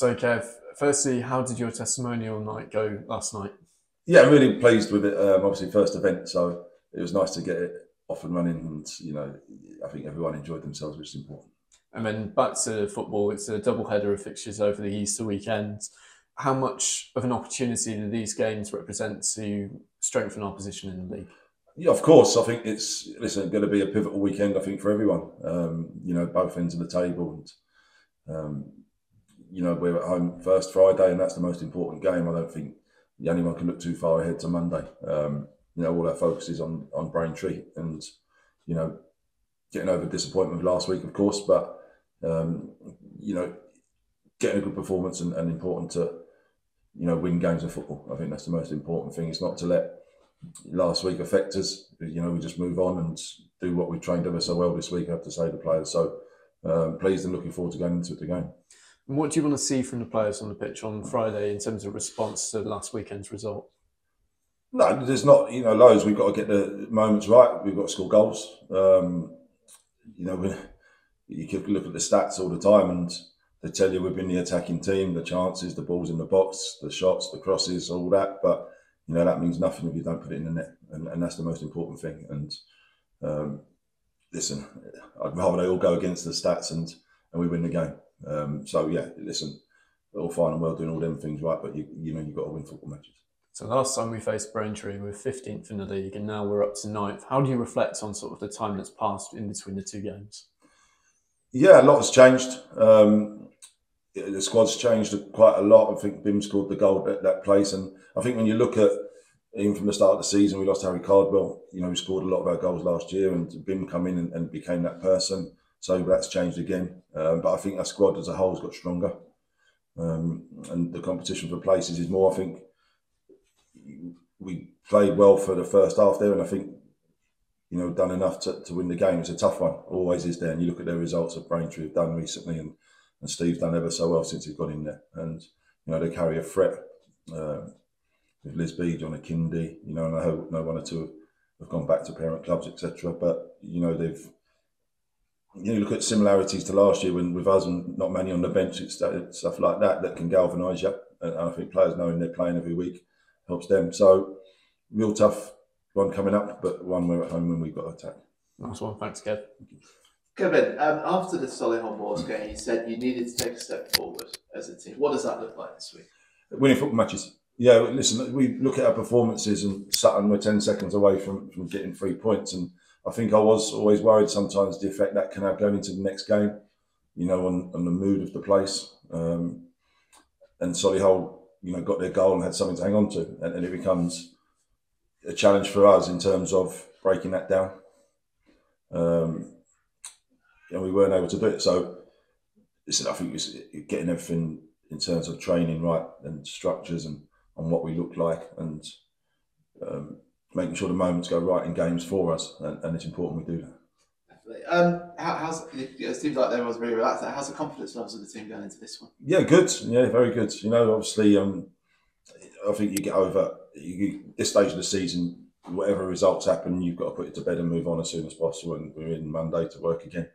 So, Kev, firstly, how did your testimonial night go last night? Yeah, I'm really pleased with it. Obviously, first event, so it was nice to get it off and running, and I think everyone enjoyed themselves, which is important. And then back to football, it's a double header of fixtures over the Easter weekend. How much of an opportunity do these games represent to strengthen our position in the league? Yeah, of course. I think it's going to be a pivotal weekend. I think for everyone. Both ends of the table, and we're at home first Friday, and that's the most important game. I don't think anyone can look too far ahead to Monday. All our focus is on Braintree, and getting over disappointment last week, of course, but getting a good performance and important to win games of football. I think that's the most important thing. It's not to let last week affect us. We just move on and do what we trained ever so well this week. I have to say, the players. So pleased and looking forward to going into it again. And what do you want to see from the players on the pitch on Friday in terms of response to last weekend's result? No, there's not, loads. We've got to get the moments right. We've got to score goals. You could look at the stats all the time and they tell you we've been the attacking team, the chances, the balls in the box, the shots, the crosses, all that. But, that means nothing if you don't put it in the net. And that's the most important thing. And listen, I'd rather they all go against the stats and we win the game. All fine and well doing all them things right, but you've got to win football matches. So last time we faced Braintree, we were 15th in the league, and now we're up to 9th. How do you reflect on sort of the time that's passed in between the two games? Yeah, a lot has changed. The squad's changed quite a lot. I think Bim scored the goal at that place, and I think when you look at even from the start of the season, we lost Harry Cardwell. We scored a lot of our goals last year, and Bim come in and became that person. So that's changed again. But I think our squad as a whole has got stronger, and the competition for places is more. I think we played well for the first half there, and I think done enough to win the game. It's a tough one, always is there. And you look at the results that Braintree have done recently, and Steve's done ever so well since he's got in there. And they carry a threat with Liz B, John Akindi. And I hope one or two have gone back to parent clubs, etc. But they've. You look at similarities to last year when with us and not many on the bench, it's stuff like that can galvanise you. And I think players knowing they're playing every week helps them. So real tough one coming up, but one we're at home when we've got to attack. Nice one, thanks, Kev. Kevin, after the Solihull Moors game, you said you needed to take a step forward as a team. What does that look like this week? Winning football matches. Yeah, listen, we look at our performances and Sutton were 10 seconds away from getting 3 points, and I think I was always worried sometimes the effect that can have going into the next game, on the mood of the place. And Solihull, got their goal and had something to hang on to, and it becomes a challenge for us in terms of breaking that down. And we weren't able to do it. So, listen, I think it's getting everything in terms of training right and structures and on what we look like, and making sure the moments go right in games for us, and it's important we do that. Definitely. It seems like everyone's very relaxed. How's the confidence levels of the team going into this one? Yeah, good. Yeah, very good. Obviously, I think you get over this stage of the season. Whatever results happen, you've got to put it to bed and move on as soon as possible. And we're in Monday to work again,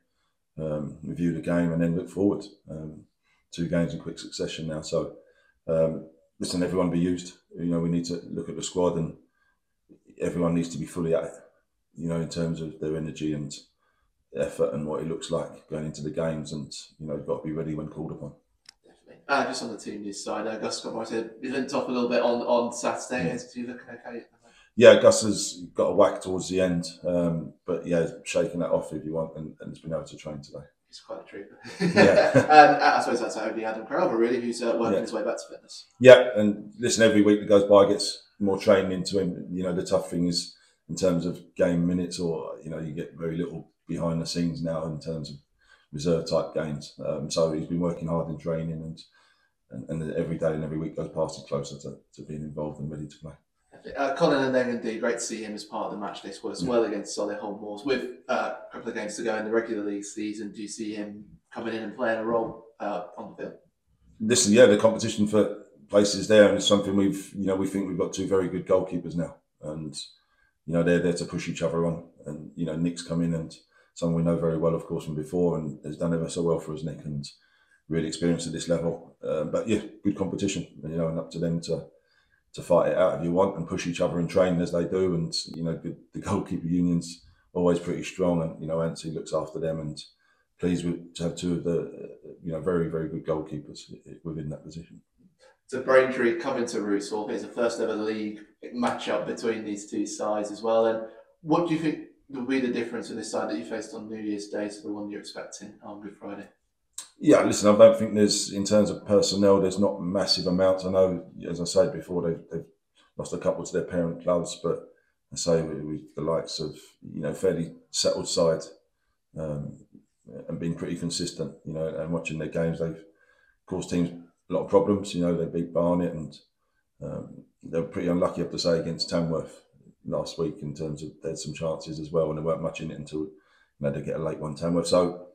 review the game, and then look forward. 2 games in quick succession now. So, listen, everyone be used. We need to look at the squad, and everyone needs to be fully at it. In terms of their energy and effort and what it looks like going into the games, and you've got to be ready when called upon. Definitely. Just on the team news side, Gus got you limped off a little bit on Saturday. Is he looking okay? Yeah, Gus has got a whack towards the end, but yeah, shaking that off if you want, and has been able to train today. He's quite a trooper. Yeah. And I suppose that's only Adam Crowther, really, who's working his way back to fitness. Yeah, and listen, every week that goes by gets more training into him. The tough thing is in terms of game minutes, or you get very little behind the scenes now in terms of reserve type games. So he's been working hard in training, and every day and every week goes past, he's closer to being involved and ready to play. Colin and Nathan D, great to see him as part of the match day squad as well against Solihull Moors. With a couple of games to go in the regular league season, do you see him coming in and playing a role on the field? Listen, yeah, the competition for places there, and it's something we think we've got 2 very good goalkeepers now, and they're there to push each other on. And Nick's come in, and someone we know very well, of course, from before, and has done ever so well for us, Nick. And really experienced at this level. But yeah, good competition, you know, and up to them to fight it out if you want and push each other and train as they do. And you know, the goalkeeper union's always pretty strong, and you know, Anthony looks after them, and pleased to have two of the you know very good goalkeepers within that position. So Braintree coming to Rootsall, it's the first ever league match-up between these two sides as well. And what do you think will be the difference in this side that you faced on New Year's Day to the one you're expecting on Good Friday? Yeah, listen, I don't think there's, in terms of personnel, there's not massive amounts. I know, as I said before, they've lost a couple to their parent clubs, but I say with the likes of, you know, fairly settled side and been pretty consistent, you know, and watching their games, they've caused teams a lot of problems. You know, they beat Barnet and they were pretty unlucky, I have to say, against Tamworth last week in terms of they had some chances as well, and there weren't much in it until you know, they get a late one Tamworth. So,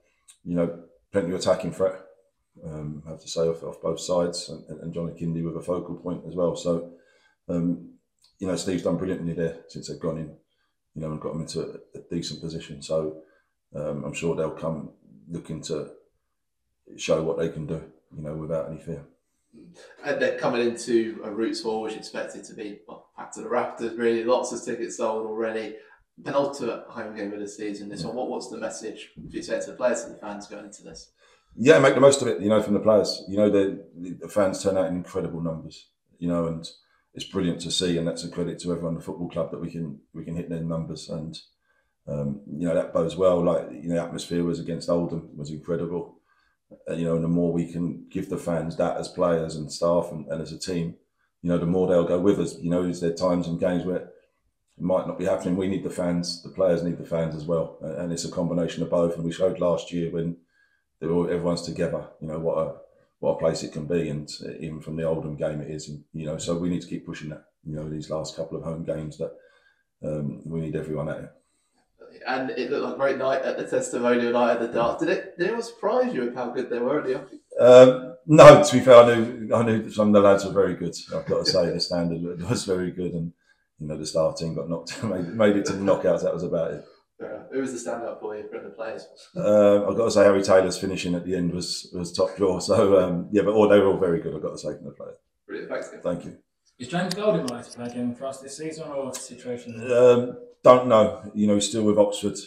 you know, plenty of attacking threat, I have to say, off both sides, and Johnny Kindy with a focal point as well. So, you know, Steve's done brilliantly there since they've gone in, you know, and got them into a decent position. So I'm sure they'll come looking to show what they can do, you know, without any fear. And they're coming into a Roots Hall, which is expected to be packed to the rafters, really. Lots of tickets sold already. Penultimate home game of the season, this one. What's the message you say to the players and the fans going into this? Yeah, make the most of it, you know, from the players. You know, the fans turn out in incredible numbers, you know, and it's brilliant to see, and that's a credit to everyone in the football club that we can hit their numbers, and you know, that bodes well. Like, you know, the atmosphere was against Oldham was incredible, you know, and the more we can give the fans that as players and staff and as a team, you know, the more they'll go with us. You know, is there times and games where it might not be happening? We need the fans, the players need the fans as well, and it's a combination of both. And we showed last year when everyone's together, you know, what a place it can be, and even from the Oldham game it is, and, you know, so we need to keep pushing that, you know, these last couple of home games, that we need everyone at it. And it looked like a great night at the testimonial night at the darts. Did anyone surprise you with how good they were at the office? No, to be fair, I knew some of the lads were very good. I've got to say the standard was very good, and you know, the star team got knocked, made it to the knockouts. That was about it. Who was the standout for you from the players? I've got to say Harry Taylor's finishing at the end was top draw. So yeah, but they were all very good. I've got to say from the players. Brilliant, thanks. Thank you. Is James Golding right to play again for us this season, or what's the situation? Don't know. You know, he's still with Oxford,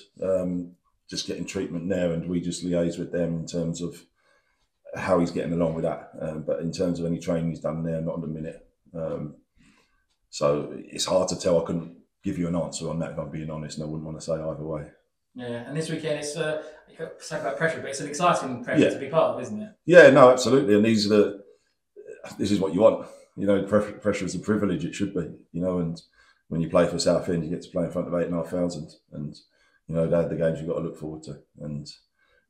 just getting treatment there, and we just liaise with them in terms of how he's getting along with that. But in terms of any training he's done there, not in a minute. So it's hard to tell. I couldn't give you an answer on that, if I'm being honest, and I wouldn't want to say either way. Yeah, and this weekend it's you could say about pressure, but it's an exciting pressure to be part of, isn't it? Yeah, no, absolutely. And this is what you want. You know, pressure is a privilege. It should be. You know, and when you play for Southend, you get to play in front of 8,500, and you know, they're the games you've got to look forward to, and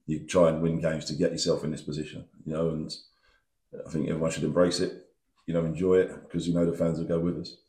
you try and win games to get yourself in this position. You know, and I think everyone should embrace it. You know, enjoy it, because you know the fans will go with us.